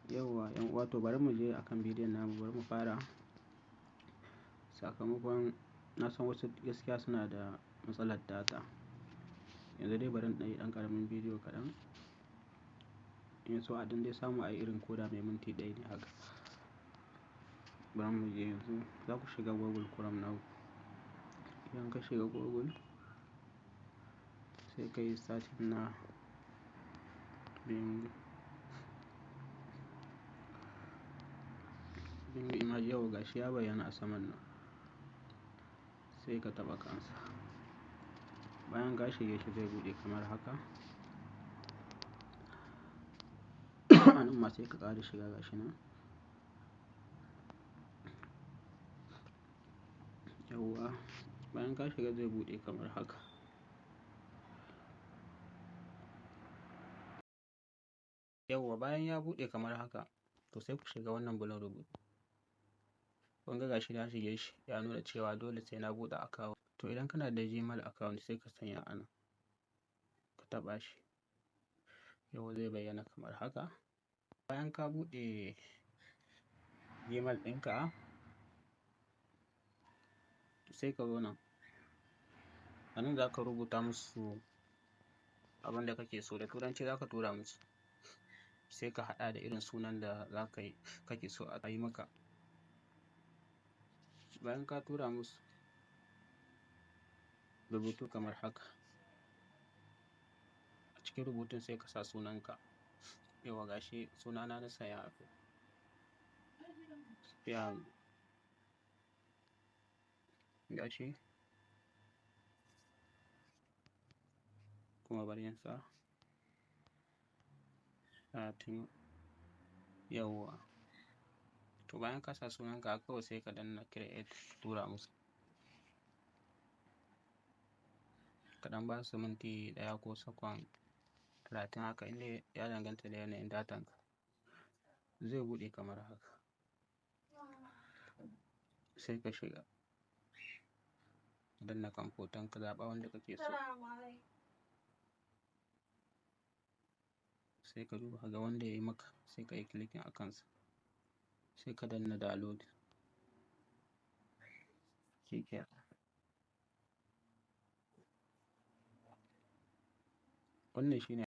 Yauwa yan uwa, to bari mu je akan bidiyon namu, bari mu fara. Sakamakon na san wasu gaskiya suna da matsalar data. Yanzu dai bari in yi ɗan ƙaramin bidiyo kaɗan. In so a dan dai samu a yi irin koda mai minti ɗaya ne haka. Bari mu je yanzu, za ku shiga Google Chrome now. Idan ka shiga Google, sai ka yi searching na Bing image. Yau gashi ya bayyana a saman nan. Sai ka taɓa kansa. Bayan ka shige shi zai buɗe kamar haka. Anan ma sai ka ƙara shiga gashi nan. Yauwa, bayan ka shiga zai buɗe kamar haka. Yauwa, bayan ya buɗe kamar haka, to sai ku shiga wannan bulon rubutu. Kun ga gashi na shige shi, ya nuna cewa dole sai na buɗe account. To idan kana da Gmail account sai ka sanya anan, ka taɓa shi. Yauwa zai bayyana kamar haka. Bayan ka buɗe Gmail ɗinka, sai ka zo nan. A nan za ka rubuta musu abin da kake so, da turanci za ka tura musu. Sai ka haɗa da irin sunan da kake so a yi maka. Bayan ka tura musu rubutu kamar haka, a cikin rubutun sai ka sa sunanka. Yauwa gashi sunana na saya Sufyan. Gashi kuma bari in sa Fatima. Yauwa, to bayan ka sa sunanka kawai sai ka danna create, tura musu. Kaɗan ba su minti ɗaya ko sakon 30 haka, inda ya danganta da yanayin datan ka. Zai buɗe kamar haka. Sai ka shiga. Danna kwamfutan ka, zaɓa wanda kake so. Sai ka duba ga wanda ya yi maka, sai ka yi clicking a kansa. Sai ka danna download. Shikenan. Wannan shine.